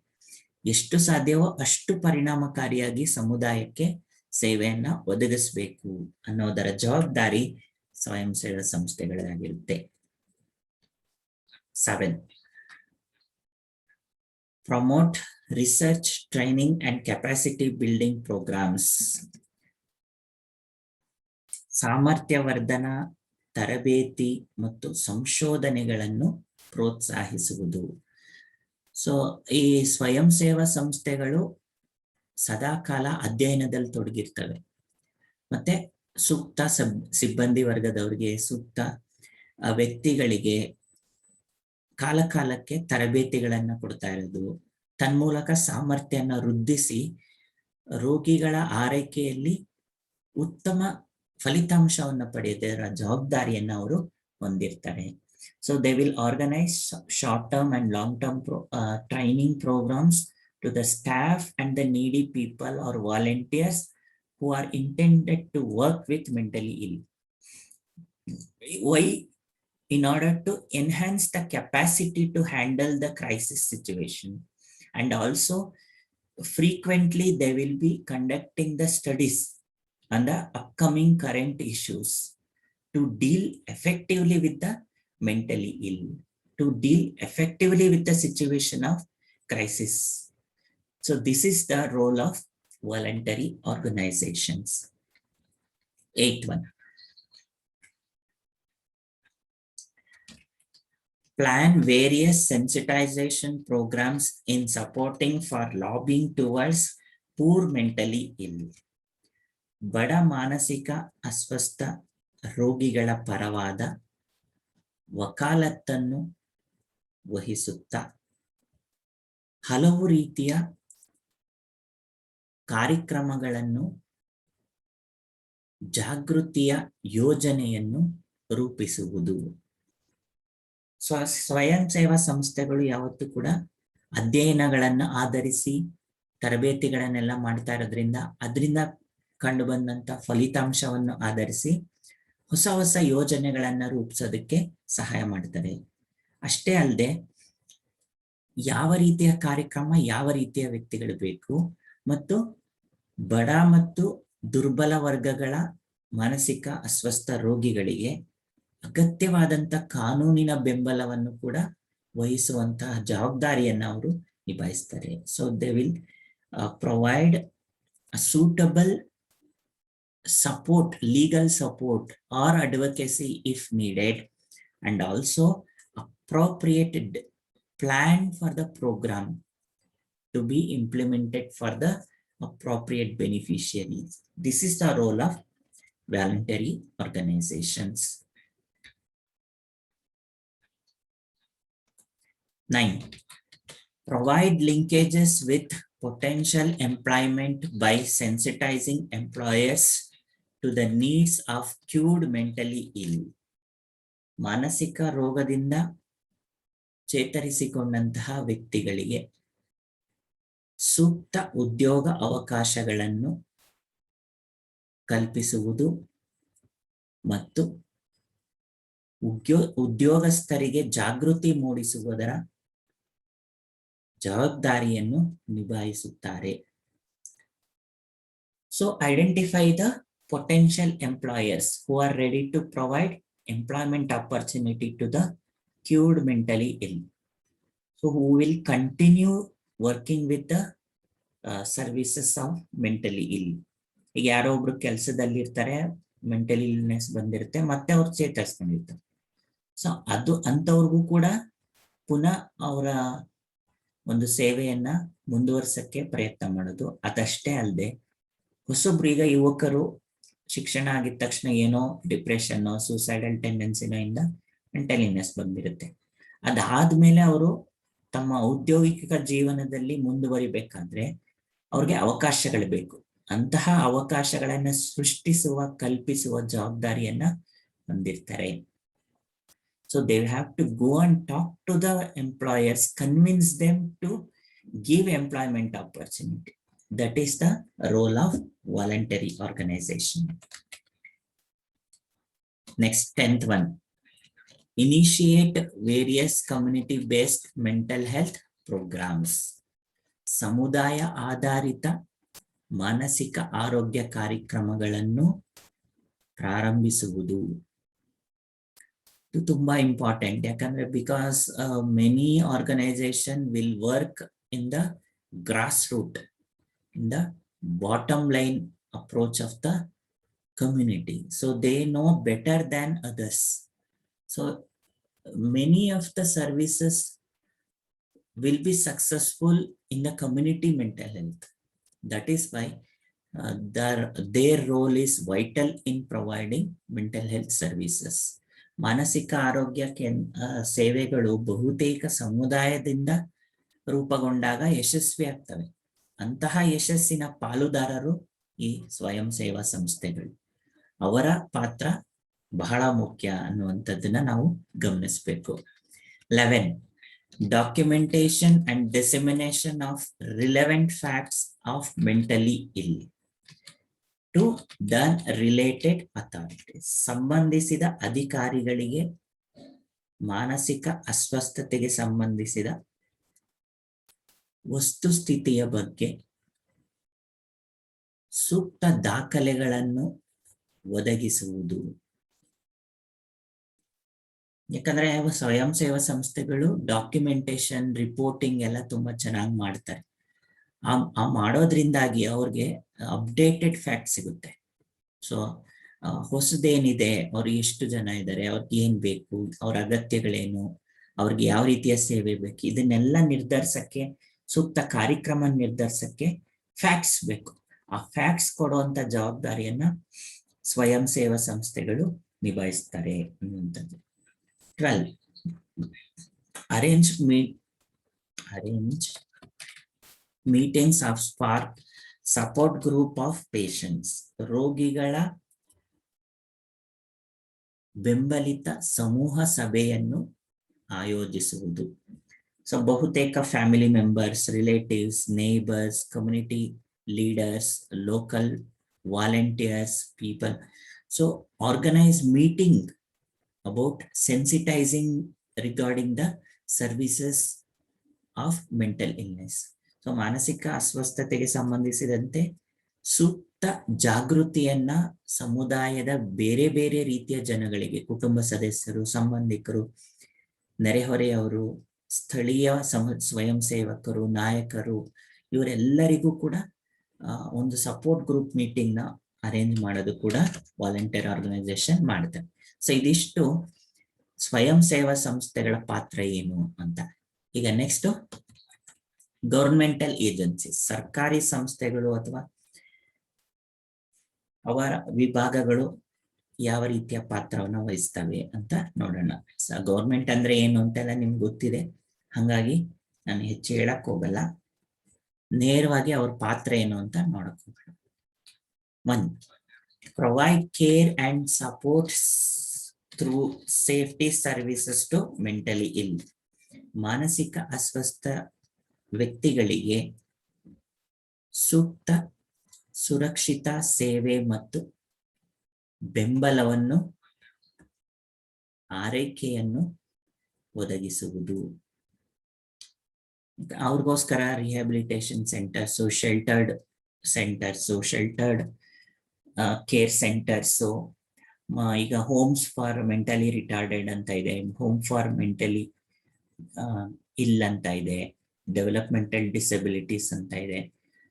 S1: ಎಷ್ಟು ಸಾಧ್ಯವೋ ಅಷ್ಟು ಪರಿಣಾಮಕಾರಿಯಾಗಿ ಸಮುದಾಯಕ್ಕೆ ಸೇವೆಯನ್ನ ಒದಗಿಸಬೇಕು ಅನ್ನೋದರ ಜವಾಬ್ದಾರಿ ಸ್ವಯಂ ಸೇವಾ ಸಂಸ್ಥೆಗಳಾಗಿರುತ್ತೆ. 7. Promote research, training and capacity building programs. ಸಾಮರ್ಥ್ಯವರ್ಧನ ತರಬೇತಿ ಮತ್ತು ಸಂಶೋಧನೆಗಳನ್ನು ಪ್ರೋತ್ಸಾಹಿಸುವುದು. ಸೊ ಈ ಸ್ವಯಂ ಸೇವಾ ಸಂಸ್ಥೆಗಳು ಸದಾಕಾಲ ಅಧ್ಯಯನದಲ್ಲಿ ತೊಡಗಿರ್ತವೆ, ಮತ್ತೆ ಸೂಕ್ತ ಸಿಬ್ಬಂದಿ ವರ್ಗದವರಿಗೆ, ಸೂಕ್ತ ವ್ಯಕ್ತಿಗಳಿಗೆ ಕಾಲಕಾಲಕ್ಕೆ ತರಬೇತಿಗಳನ್ನ ಕೊಡ್ತಾ ಇರೋದು, ತನ್ಮೂಲಕ ಸಾಮರ್ಥ್ಯನ ವೃದ್ಧಿಸಿ ರೋಗಿಗಳ ಆರೈಕೆಯಲ್ಲಿ ಉತ್ತಮ ಫಲಿತಾಂಶವನ್ನು ಪಡೆಯುವುದರ ಜವಾಬ್ದಾರಿಯನ್ನು ಅವರು ಹೊಂದಿರ್ತಾರೆ. So they will organize short-term and long-term training programs to the staff and the needy people or volunteers who are intended to work with mentally ill. Why? In order to enhance the capacity to handle the crisis situation. And also frequently they will be conducting the studies on the upcoming current issues to deal effectively with the mentally ill, to deal effectively with the situation of crisis. So this is the role of voluntary organizations. 8.1. Plan various sensitization programs in supporting for lobbying towards poor mentally ill. ಬಡ ಮಾನಸಿಕ ಅಸ್ವಸ್ಥ ರೋಗಿಗಳ ಪರವಾದ ವಕಾಲತ್ತನ್ನು ವಹಿಸುತ್ತಾ ಹಲವು ರೀತಿಯ ಕಾರ್ಯಕ್ರಮಗಳನ್ನು, ಜಾಗೃತಿಯ ಯೋಜನೆಯನ್ನು ರೂಪಿಸುವುದು. ಸ್ವಯಂ ಸೇವಾ ಸಂಸ್ಥೆಗಳು ಯಾವತ್ತೂ ಕೂಡ ಅಧ್ಯಯನಗಳನ್ನ ಆಧರಿಸಿ ತರಬೇತಿಗಳನ್ನೆಲ್ಲ ಮಾಡ್ತಾ ಇರೋದ್ರಿಂದ ಅದರಿಂದ ಕಂಡು ಬಂದಂತ ಫಲಿತಾಂಶವನ್ನು ಆಧರಿಸಿ ಹೊಸ ಹೊಸ ಯೋಜನೆಗಳನ್ನ ರೂಪಿಸೋದಕ್ಕೆ ಸಹಾಯ ಮಾಡ್ತಾರೆ. ಅಷ್ಟೇ ಅಲ್ಲದೆ ಯಾವ ರೀತಿಯ ಕಾರ್ಯಕ್ರಮ, ಯಾವ ರೀತಿಯ ವ್ಯಕ್ತಿಗಳು ಬೇಕು, ಮತ್ತು ಬಡ ಮತ್ತು ದುರ್ಬಲ ವರ್ಗಗಳ ಮಾನಸಿಕ ಅಸ್ವಸ್ಥ ರೋಗಿಗಳಿಗೆ ಅಗತ್ಯವಾದಂತ ಕಾನೂನಿನ ಬೆಂಬಲವನ್ನು ಕೂಡ ವಹಿಸುವಂತಹ ಜವಾಬ್ದಾರಿಯನ್ನ ಅವರು ನಿಭಾಯಿಸ್ತಾರೆ. So they will provide suitable support, legal support or advocacy if needed, and also appropriate plan for the program to be implemented for the appropriate beneficiaries. This is the role of voluntary organizations. 9. Provide linkages with potential employment by sensitizing employers to the needs of cured mentally ill. ಮಾನಸಿಕ ರೋಗದಿಂದ ಚೇತರಿಸಿಕೊಂಡಂತಹ ವ್ಯಕ್ತಿಗಳಿಗೆ ಸೂಕ್ತ ಉದ್ಯೋಗ ಅವಕಾಶಗಳನ್ನು ಕಲ್ಪಿಸುವುದು ಮತ್ತು ಉದ್ಯೋಗಸ್ಥರಿಗೆ ಜಾಗೃತಿ ಮೂಡಿಸುವುದರ ಜವಾಬ್ದಾರಿಯನ್ನು ನಿಭಾಯಿಸುತ್ತಾರೆ. So identify the potential employers who are ready to provide employment opportunity to the cured mentally ill. So who will continue working with the services of mentally ill. ಈಗ ಯಾರೋ ಒಬ್ರು ಕೆಲಸದಲ್ಲಿ ಇರ್ತಾರೆ, ಮೆಂಟಲ್ ಇಲ್ನೆಸ್ ಬಂದಿರುತ್ತೆ, ಮತ್ತೆ ಅವ್ರು ಚೇತರಿಸ್ಕೊಂಡಿರ್ತಾರೆ. ಸೊ ಅದು ಅಂತವ್ರಿಗೂ ಕೂಡ ಪುನಃ ಅವರ ಒಂದು ಸೇವೆಯನ್ನ ಮುಂದುವರ್ಸಕ್ಕೆ ಪ್ರಯತ್ನ ಮಾಡೋದು. ಅದಷ್ಟೇ ಅಲ್ಲದೆ ಹೊಸೊಬ್ರು, ಈಗ ಯುವಕರು ಶಿಕ್ಷಣ ಆಗಿದ ತಕ್ಷಣ ಏನೋ ಡಿಪ್ರೆಷನ್, ಸೂಸೈಡಲ್ ಟೆಂಡೆನ್ಸಿನೋ ಇಂದ ಮೆಂಟಲ್ ಇಲ್ನೆಸ್ ಬಂದಿರುತ್ತೆ. ಅದಾದ್ಮೇಲೆ ಅವರು ತಮ್ಮ ಔದ್ಯೋಗಿಕ ಜೀವನದಲ್ಲಿ ಮುಂದುವರಿಬೇಕಾದ್ರೆ ಅವ್ರಿಗೆ ಅವಕಾಶಗಳು ಬೇಕು. ಅಂತಹ ಅವಕಾಶಗಳನ್ನ ಸೃಷ್ಟಿಸುವ, ಕಲ್ಪಿಸುವ ಜವಾಬ್ದಾರಿಯನ್ನ ಹೊಂದಿರ್ತಾರೆ. So they have to go and talk to the employers, convince them to give employment opportunity. That is the role of voluntary organization. Next, 10th one. Initiate various community-based mental health programs. ಸಮುದಾಯ ಆಧಾರಿತ ಮಾನಸಿಕ ಆರೋಗ್ಯ ಕಾರ್ಯಕ್ರಮಗಳನ್ನು ಪ್ರಾರಂಭಿಸುವುದು. ಇದು ತುಂಬಾ important, ಯಾಕಂದ್ರೆ because many organisation will work in the grass root, in the bottom line approach of the community. So they know better than others. So many of the services will be successful in the community mental health. That is why their role is vital in providing mental health services. ಮಾನಸಿಕ ಆರೋಗ್ಯ ಸೇವೆಗಳು ಬಹುತೇಕ ಸಮುದಾಯದಿಂದ ರೂಪುಗೊಂಡಾಗ ಯಶಸ್ವಿ ಆಗ್ತವೆ. ಅಂತಹ ಯಶಸ್ಸಿನ ಪಾಲುದಾರರು ಈ ಸ್ವಯಂ ಸೇವಾ ಸಂಸ್ಥೆಗಳು. ಅವರ ಪಾತ್ರ ಬಹಳ ಮುಖ್ಯ ಅನ್ನುವಂಥದ್ದನ್ನ ನಾವು ಗಮನಿಸಬೇಕು. 11. Documentation and dissemination of relevant facts of mentally ill to the related authorities. ಸಂಬಂಧಿಸಿದ ಅಧಿಕಾರಿಗಳಿಗೆ ಮಾನಸಿಕ ಅಸ್ವಸ್ಥತೆಗೆ ಸಂಬಂಧಿಸಿದ ವಸ್ತುಸ್ಥಿತಿಯ ಬಗ್ಗೆ ಸೂಕ್ತ ದಾಖಲೆಗಳನ್ನು ಒದಗಿಸುವುದು. ಯಾಕಂದ್ರೆ ಸ್ವಯಂ ಸೇವಾ ಸಂಸ್ಥೆಗಳು ಡಾಕ್ಯುಮೆಂಟೇಶನ್, ರಿಪೋರ್ಟಿಂಗ್ ಎಲ್ಲ ತುಂಬಾ ಚೆನ್ನಾಗಿ ಮಾಡ್ತಾರೆ. ಆ ಮಾಡೋದ್ರಿಂದಾಗಿ ಅವ್ರಿಗೆ ಅಪ್ಡೇಟೆಡ್ ಫ್ಯಾಕ್ಟ್ ಸಿಗುತ್ತೆ. ಸೊ ಹೊಸದೇನಿದೆ, ಅವ್ರು ಎಷ್ಟು ಜನ ಇದ್ದಾರೆ, ಅವ್ರಿಗೆ ಏನ್ ಬೇಕು, ಅವ್ರ ಅಗತ್ಯಗಳೇನು, ಅವ್ರಿಗೆ ಯಾವ ರೀತಿಯ ಸೇವೆ ಬೇಕು, ಇದನ್ನೆಲ್ಲ ನಿರ್ಧರಿಸಕ್ಕೆ, ಸೂಕ್ತ ಕಾರ್ಯಕ್ರಮ ನಿರ್ಧರಿಸಕ್ಕೆ ಫ್ಯಾಕ್ಟ್ಸ್ ಬೇಕು. ಆ ಫ್ಯಾಕ್ಟ್ಸ್ ಕೊಡುವಂತ ಜವಾಬ್ದಾರಿಯನ್ನ ಸ್ವಯಂ ಸೇವಾ ಸಂಸ್ಥೆಗಳು ನಿಭಾಯಿಸ್ತಾರೆ ಅನ್ನುವಂಥದ್ದು. 12. Arrange meetings of support group of patients. ರೋಗಿಗಳ ಬೆಂಬಲಿತ ಸಮೂಹ ಸಭೆಯನ್ನು ಆಯೋಜಿಸುವುದು. ಸೊ ಬಹುತೇಕ family members, relatives, neighbours, community leaders, local volunteers, people. So organize meeting about sensitizing regarding the services of mental illness. So ಮಾನಸಿಕ ಅಸ್ವಸ್ಥತೆಗೆ ಸಂಬಂಧಿಸಿದಂತೆ ಸೂಕ್ತ ಜಾಗೃತಿಯನ್ನ ಸಮುದಾಯದ ಬೇರೆ ಬೇರೆ ರೀತಿಯ ಜನಗಳಿಗೆ, ಕುಟುಂಬ ಸದಸ್ಯರು, ಸಂಬಂಧಿಕರು, ನೆರೆಹೊರೆಯವರು, ಸ್ಥಳೀಯ ಸ್ವಯಂ ಸೇವಕರು, ನಾಯಕರು, ಇವರೆಲ್ಲರಿಗೂ ಕೂಡ ಒಂದು ಸಪೋರ್ಟ್ ಗ್ರೂಪ್ ಮೀಟಿಂಗ್ ನ ಅರೇಂಜ್ ಮಾಡೋದು ಕೂಡ ವಾಲಂಟಿಯರ್ ಆರ್ಗನೈಸೇಷನ್ ಮಾಡುತ್ತೆ. ಸೊ ಇದಿಷ್ಟು ಸ್ವಯಂ ಸೇವಾ ಸಂಸ್ಥೆಗಳ ಪಾತ್ರ ಏನು ಅಂತ. ಈಗ ನೆಕ್ಸ್ಟ್, ಗವರ್ಮೆಂಟಲ್ ಏಜೆನ್ಸೀಸ್, ಸರ್ಕಾರಿ ಸಂಸ್ಥೆಗಳು ಅಥವಾ ಅವರ ವಿಭಾಗಗಳು ಯಾವ ರೀತಿಯ ಪಾತ್ರವನ್ನು ವಹಿಸ್ತವೆ ಅಂತ ನೋಡೋಣ. ಗವರ್ಮೆಂಟ್ ಅಂದ್ರೆ ಏನು ಅಂತೆಲ್ಲ ನಿಮ್ಗೆ ಗೊತ್ತಿದೆ, ಹಾಗಾಗಿ ನಾನು ಹೆಚ್ಚು ಹೇಳಕ್ ಹೋಗಲ್ಲ. ನೇರವಾಗಿ ಅವ್ರ ಪಾತ್ರ ಏನು ಅಂತ ನೋಡಕ್ ಹೋಗೋಣ. 1. Provide care and support through safety services to mentally ill. ಮಾನಸಿಕ ಅಸ್ವಸ್ಥ ವ್ಯಕ್ತಿಗಳಿಗೆ ಸೂಕ್ತ ಸುರಕ್ಷಿತ ಸೇವೆ ಮತ್ತು ಬೆಂಬಲವನ್ನು, ಆರೈಕೆಯನ್ನು ಒದಗಿಸುವುದು. ಅವ್ರಿಗೋಸ್ಕರ rehabilitation centres, ಶೆಲ್ಟರ್ಡ್ centres, ಶೆಲ್ಟರ್ಡ್ care centres, ಈಗ ಹೋಮ್ಸ್ ಫಾರ್ ಮೆಂಟಲಿ ರಿಟಾರ್ಡೆಡ್ ಅಂತ ಇದೆ, ಹೋಮ್ ಫಾರ್ ಮೆಂಟಲಿ ಇಲ್ ಅಂತ ಇದೆ, ಡೆವಲಪ್ಮೆಂಟಲ್ ಡಿಸಬಿಲಿಟೀಸ್ ಅಂತ ಇದೆ.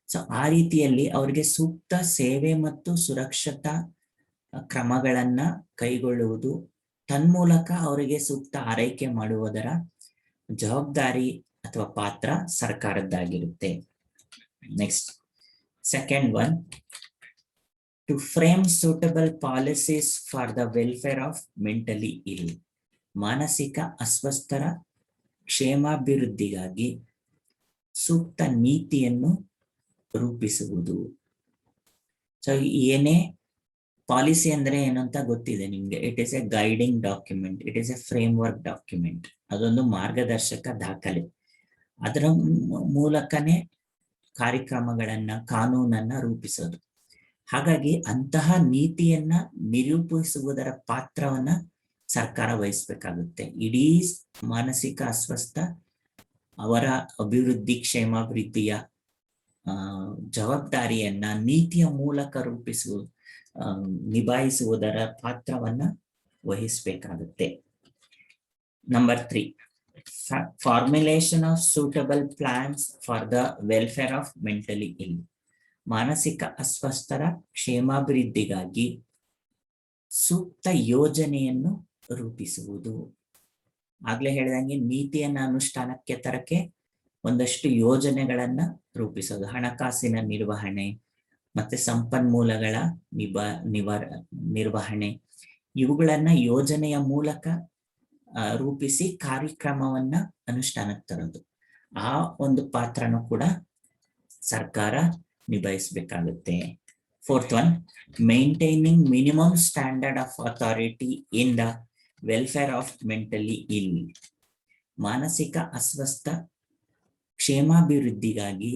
S1: ಸೊ ಆ ರೀತಿಯಲ್ಲಿ ಅವ್ರಿಗೆ ಸೂಕ್ತ ಸೇವೆ ಮತ್ತು ಸುರಕ್ಷತಾ ಕ್ರಮಗಳನ್ನ ಕೈಗೊಳ್ಳುವುದು, ತನ್ಮೂಲಕ ಅವರಿಗೆ ಸೂಕ್ತ ಆರೈಕೆ ಮಾಡುವುದರ ಜವಾಬ್ದಾರಿ ಅಥವಾ ಪಾತ್ರ ಸರ್ಕಾರದ್ದಾಗಿರುತ್ತೆ. Next, second one, to frame suitable policies for the welfare of mentally ill. ಮಾನಸಿಕ ಅಸ್ವಸ್ಥರ ಕ್ಷೇಮಾಭಿವೃದ್ಧಿಗಾಗಿ ಸೂಕ್ತ ನೀತಿಯನ್ನು ರೂಪಿಸುವುದು. ಸೊ ಏನೇ ಪಾಲಿಸಿ ಅಂದ್ರೆ ಏನು ಅಂತ ಗೊತ್ತಿದೆ ನಿಮ್ಗೆ. It is A guiding document, it is A frame work document. ಅದೊಂದು ಮಾರ್ಗದರ್ಶಕ ದಾಖಲೆ. ಅದರ ಮೂಲಕನೇ ಕಾರ್ಯಕ್ರಮಗಳನ್ನ, ಕಾನೂನನ್ನ ರೂಪಿಸೋದು. ಹಾಗಾಗಿ ಅಂತಹ ನೀತಿಯನ್ನ ನಿರೂಪಿಸುವುದರ ಪಾತ್ರವನ್ನ ಸರ್ಕಾರ ವಹಿಸ್ಬೇಕಾಗುತ್ತೆ. ಇಡೀ ಮಾನಸಿಕ ಅಸ್ವಸ್ಥ ಅವರ ಅಭಿವೃದ್ಧಿ, ಕ್ಷೇಮಾಭಿವೃದ್ಧಿಯ ಜವಾಬ್ದಾರಿಯನ್ನ ನೀತಿಯ ಮೂಲಕ ನಿಭಾಯಿಸುವುದರ ಪಾತ್ರವನ್ನ ವಹಿಸಬೇಕಾಗುತ್ತೆ. Number 3, formulation of suitable plans for the welfare of mentally ill. ಮಾನಸಿಕ ಅಸ್ವಸ್ಥರ ಕ್ಷೇಮಾಭಿವೃದ್ಧಿಗಾಗಿ ಸೂಕ್ತ ಯೋಜನೆಯನ್ನು ರೂಪಿಸುವುದು. ಆಗ್ಲೇ ಹೇಳಿದಂಗೆ ನೀತಿಯನ್ನ ಅನುಷ್ಠಾನಕ್ಕೆ ತರಕ್ಕೆ ಒಂದಷ್ಟು ಯೋಜನೆಗಳನ್ನ ರೂಪಿಸೋದು. ಹಣಕಾಸಿನ ನಿರ್ವಹಣೆ ಮತ್ತೆ ಸಂಪನ್ಮೂಲಗಳ ನಿರ್ವಹಣೆ, ಇವುಗಳನ್ನ ಯೋಜನೆಯ ಮೂಲಕ ರೂಪಿಸಿ ಕಾರ್ಯಕ್ರಮವನ್ನ ಅನುಷ್ಠಾನಕ್ಕೆ ತರೋದು. ಆ ಒಂದು ಪಾತ್ರನೂ ಕೂಡ ಸರ್ಕಾರ ನಿಭಾಯಿಸಬೇಕಾಗುತ್ತೆ. 4th one, maintaining minimum standard of authority in the welfare of mentally ill. ಮಾನಸಿಕ ಅಸ್ವಸ್ಥ ಕ್ಷೇಮಾಭಿವೃದ್ಧಿಗಾಗಿ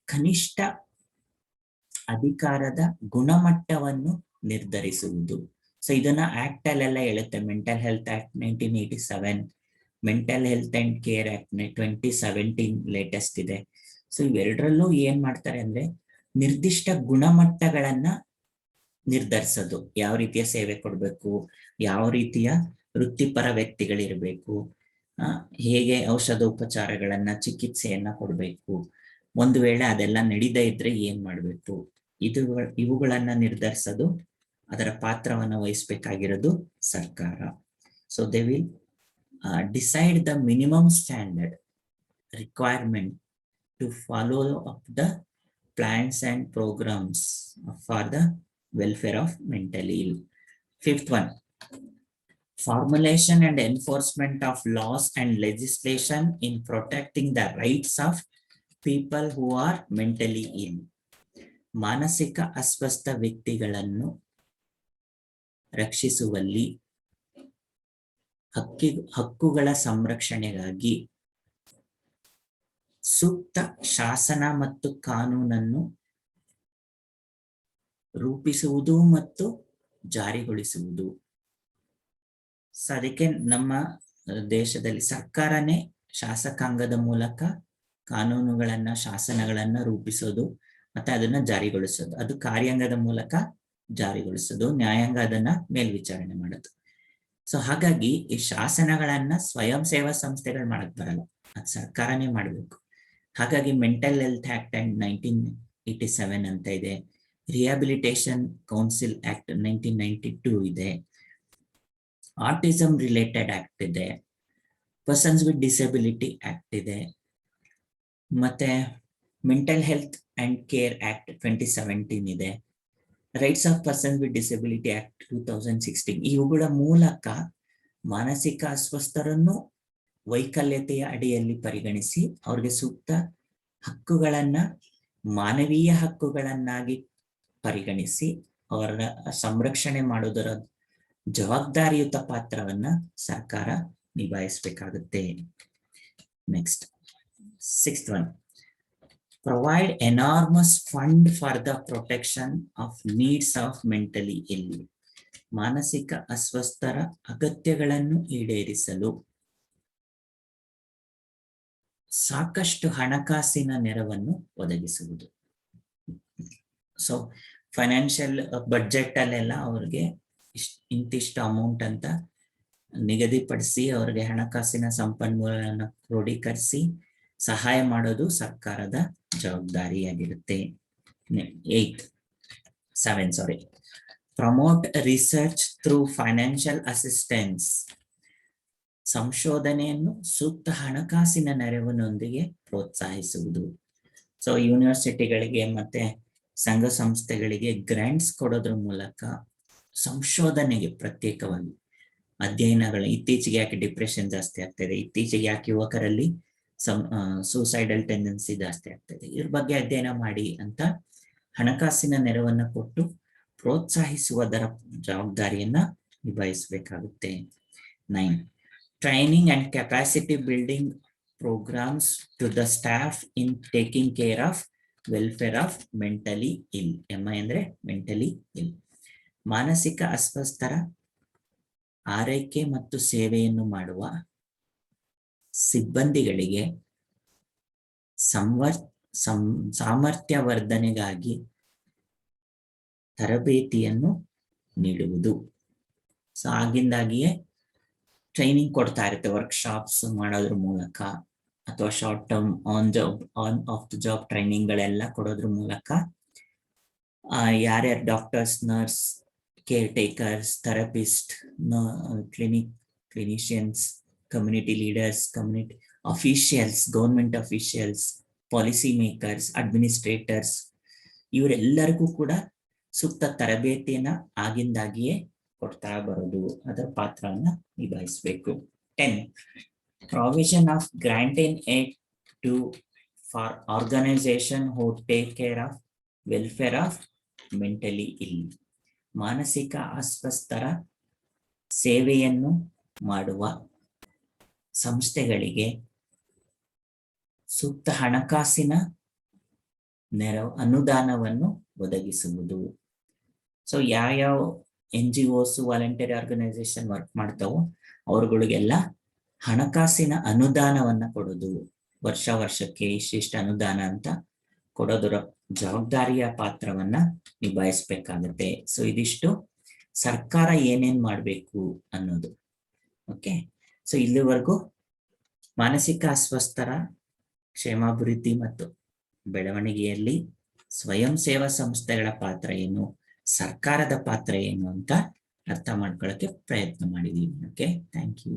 S1: ಕನಿಷ್ಠ ಅಧಿಕಾರದ ಗುಣಮಟ್ಟವನ್ನು ನಿರ್ಧರಿಸುವುದು. ಸೊ ಇದನ್ನ ಆಕ್ಟ್ ಅಲ್ಲೆಲ್ಲ ಹೇಳುತ್ತೆ. Mental health act 1987, mental health and care act 2017 latest ಇದೆ. ಸೊ ಇವೆರಡರಲ್ಲೂ ಏನ್ ಮಾಡ್ತಾರೆ ಅಂದ್ರೆ ನಿರ್ದಿಷ್ಟ ಗುಣಮಟ್ಟಗಳನ್ನ ನಿರ್ಧರಿಸೋದು. ಯಾವ ರೀತಿಯ ಸೇವೆ ಕೊಡ್ಬೇಕು, ಯಾವ ರೀತಿಯ ವೃತ್ತಿಪರ ವ್ಯಕ್ತಿಗಳಿರ್ಬೇಕು, ಹೇಗೆ ಔಷಧೋಪಚಾರಗಳನ್ನ, ಚಿಕಿತ್ಸೆಯನ್ನ ಕೊಡ್ಬೇಕು, ಒಂದು ವೇಳೆ ಅದೆಲ್ಲ ನಡೀದೇ ಇದ್ರೆ ಏನ್ ಮಾಡ್ಬೇಕು, ಇವುಗಳನ್ನ ನಿರ್ಧರಿಸೋದು, ಅದರ ಪಾತ್ರವನ್ನ ವಹಿಸ್ಬೇಕಾಗಿರೋದು ಸರ್ಕಾರ. So they will decide the minimum standard requirement to follow up the plans and programs for the welfare of mentally ill. 5th one, formulation and enforcement of laws and legislation in protecting the rights of people who are mentally ill. ಮಾನಸಿಕ ಅಸ್ವಸ್ಥ ವ್ಯಕ್ತಿಗಳನ್ನು ರಕ್ಷಿಸುವಲ್ಲಿ ಹಕ್ಕುಗಳ ಸಂರಕ್ಷಣೆಗಾಗಿ ಸೂಕ್ತ ಶಾಸನ ಮತ್ತು ಕಾನೂನನ್ನು ರೂಪಿಸುವುದು ಮತ್ತು ಜಾರಿಗೊಳಿಸುವುದು. ಅದಕ್ಕೆ ನಮ್ಮ ದೇಶದಲ್ಲಿ ಸರ್ಕಾರನೇ ಶಾಸಕಾಂಗದ ಮೂಲಕ ಕಾನೂನುಗಳನ್ನ, ಶಾಸನಗಳನ್ನ ರೂಪಿಸೋದು ಮತ್ತೆ ಅದನ್ನ ಜಾರಿಗೊಳಿಸೋದು. ಅದು ಕಾರ್ಯಾಂಗದ ಮೂಲಕ ಜಾರಿಗೊಳಿಸೋದು, ನ್ಯಾಯಾಂಗ ಅದನ್ನ ಮೇಲ್ವಿಚಾರಣೆ ಮಾಡೋದು. ಸೊ ಹಾಗಾಗಿ ಈ ಶಾಸನಗಳನ್ನ ಸ್ವಯಂ ಸೇವಾ ಸಂಸ್ಥೆಗಳು ಮಾಡಕ್ ಬರಲ್ಲ, ಅದು ಸರ್ಕಾರನೇ ಮಾಡ್ಬೇಕು. ಹಾಗಾಗಿ ಮೆಂಟಲ್ ಹೆಲ್ತ್ ಆಕ್ಟ್ ಅಂಡ್ 1987 ಅಂತ ಇದೆ, ರಿಹ್ಯಾಬಿಲಿಟೇಷನ್ ಕೌನ್ಸಿಲ್ ಆಕ್ಟ್ 1992 ಇದೆ, ಆಟಿಸಮ್ ರಿಲೇಟೆಡ್ ಆಕ್ಟ್ ಇದೆ, ಪರ್ಸನ್ಸ್ ವಿತ್ ಡಿಸಬಿಲಿಟಿ ಆಕ್ಟ್ ಇದೆ, ಮತ್ತೆ mental health and care act 2017 ಇದೆ, rights of persons with disability act 2016. ಇವುಗಳ ಮೂಲಕ ಮಾನಸಿಕ ಅಸ್ವಸ್ಥರನ್ನು ವೈಕಲ್ಯತೆಯ ಅಡಿಯಲ್ಲಿ ಪರಿಗಣಿಸಿ ಅವ್ರಿಗೆ ಸೂಕ್ತ ಹಕ್ಕುಗಳನ್ನ ಮಾನವೀಯ ಹಕ್ಕುಗಳನ್ನಾಗಿ ಪರಿಗಣಿಸಿ ಅವರ ಸಂರಕ್ಷಣೆ ಮಾಡುವುದರ ಜವಾಬ್ದಾರಿಯುತ ಪಾತ್ರವನ್ನ ಸರ್ಕಾರ ನಿಭಾಯಿಸಬೇಕಾಗುತ್ತೆ. Next 6th one, provide enormous fund for the protection of needs of mentally ill. ಮಾನಸಿಕ ಅಸ್ವಸ್ಥರ ಅಗತ್ಯಗಳನ್ನು ಈಡೇರಿಸಲು ಸಾಕಷ್ಟು ಹಣಕಾಸಿನ ನೆರವನ್ನು ಒದಗಿಸುವುದು. ಸೊ ಫೈನಾನ್ಷಿಯಲ್ ಬಡ್ಜೆಟ್ ಅಲ್ಲೆಲ್ಲ ಅವ್ರಿಗೆ ಇಂತಿಷ್ಟು ಅಮೌಂಟ್ ಅಂತ ನಿಗದಿಪಡಿಸಿ ಅವ್ರಿಗೆ ಹಣಕಾಸಿನ ಸಂಪನ್ಮೂಲವನ್ನು ಕ್ರೋಢೀಕರಿಸಿ ಸಹಾಯ ಮಾಡೋದು ಸರ್ಕಾರದ ಜವಾಬ್ದಾರಿಯಾಗಿರುತ್ತೆ. 7 promote research through financial assistance. ಸಂಶೋಧನೆಯನ್ನು ಸೂಕ್ತ ಹಣಕಾಸಿನ ನೆರವಿನೊಂದಿಗೆ ಪ್ರೋತ್ಸಾಹಿಸುವುದು. ಸೊ ಯೂನಿವರ್ಸಿಟಿಗಳಿಗೆ ಮತ್ತೆ ಸಂಘ ಸಂಸ್ಥೆಗಳಿಗೆ ಗ್ರಾಂಟ್ಸ್ ಕೊಡೋದ್ರ ಮೂಲಕ ಸಂಶೋಧನೆಗೆ ಪ್ರತ್ಯೇಕವಾಗಿ ಅಧ್ಯಯನಗಳು, ಇತ್ತೀಚೆಗೆ ಯಾಕೆ ಡಿಪ್ರೆಷನ್ ಜಾಸ್ತಿ ಆಗ್ತಿದೆ, ಇತ್ತೀಚೆಗೆ ಯಾಕೆ ಯುವಕರಲ್ಲಿ ಸೂಸೈಡಲ್ ಟೆಂಡೆನ್ಸಿ ಜಾಸ್ತಿ ಆಗ್ತಿದೆ, ಇದ್ರ ಬಗ್ಗೆ ಅಧ್ಯಯನ ಮಾಡಿ ಅಂತ ಹಣಕಾಸಿನ ನೆರವನ್ನ ಕೊಟ್ಟು ಪ್ರೋತ್ಸಾಹಿಸುವುದರ ಜವಾಬ್ದಾರಿಯನ್ನ ನಿಭಾಯಿಸಬೇಕಾಗುತ್ತೆ. 9. Training and capacity building programs to the staff in taking care of welfare of mentally ill. MI ಅಂದ್ರೆ mentally ill. ಮಾನಸಿಕ ಅಸ್ವಸ್ಥರ ಆರೈಕೆ ಮತ್ತು ಸೇವೆಯನ್ನು ಮಾಡುವ ಸಿಬ್ಬಂದಿಗಳಿಗೆ ಸಾಮರ್ಥ್ಯ ವರ್ಧನೆಗಾಗಿ ತರಬೇತಿಯನ್ನು ನೀಡುವುದು. ಸೊ ಆಗಿಂದಾಗಿಯೇ ಟ್ರೈನಿಂಗ್ ಕೊಡ್ತಾ ಇರುತ್ತೆ, ವರ್ಕ್ಶಾಪ್ಸ್ ಮಾಡೋದ್ರ ಮೂಲಕ ಅಥವಾ short term on off the job training ಗಳೆಲ್ಲ ಕೊಡೋದ್ರ ಮೂಲಕ ಯಾರ್ಯಾರು doctors, nurse, caretakers, therapist, clinicians, community leaders, community officials, government officials, policy makers, administrators, ಇವರೆಲ್ಲರಿಗೂ ಕೂಡ ಸೂಕ್ತ ತರಬೇತಿಯನ್ನ ಆಗಿಂದಾಗಿಯೇ ಕೊಡ್ತಾ ಬರೋದು, ಅದರ ಪಾತ್ರವನ್ನ ನಿಭಾಯಿಸಬೇಕು. 10. Provision of grant in aid to for organization who take care of welfare of mentally ill. ಮಾನಸಿಕ ಅಸ್ವಸ್ಥರ ಸೇವೆಯನ್ನು ಮಾಡುವ ಸಂಸ್ಥೆಗಳಿಗೆ ಸೂಕ್ತ ಹಣಕಾಸಿನ ಅನುದಾನವನ್ನು ಒದಗಿಸುವುದು. ಸೊ ಯಾವ NGOs, ವಾಲಂಟರಿ ಆರ್ಗನೈಸೇಷನ್ ವರ್ಕ್ ಮಾಡ್ತಾವೋ ಅವ್ರಗಳಿಗೆಲ್ಲ ಹಣಕಾಸಿನ ಅನುದಾನವನ್ನ ಕೊಡೋದು, ವರ್ಷಕ್ಕೆ ಇಷ್ಟಿಷ್ಟು ಅನುದಾನ ಅಂತ ಕೊಡೋದರ ಜವಾಬ್ದಾರಿಯ ಪಾತ್ರವನ್ನ ನಿಭಾಯಿಸ್ಬೇಕಾಗತ್ತೆ. ಸೊ ಇದಿಷ್ಟು ಸರ್ಕಾರ ಏನೇನ್ ಮಾಡ್ಬೇಕು ಅನ್ನೋದು. ಓಕೆ, ಸೊ ಇಲ್ಲಿವರೆಗೂ ಮಾನಸಿಕ ಅಸ್ವಸ್ಥರ ಕ್ಷೇಮಾಭಿವೃದ್ಧಿ ಮತ್ತು ಬೆಳವಣಿಗೆಯಲ್ಲಿ ಸ್ವಯಂ ಸೇವಾ ಸಂಸ್ಥೆಗಳ ಪಾತ್ರ ಏನು, ಸರ್ಕಾರದ ಪಾತ್ರ ಏನು ಅಂತ ಅರ್ಥ ಮಾಡ್ಕೊಳ್ಳೋಕೆ ಪ್ರಯತ್ನ ಮಾಡಿದೀವಿ. Okay, thank you.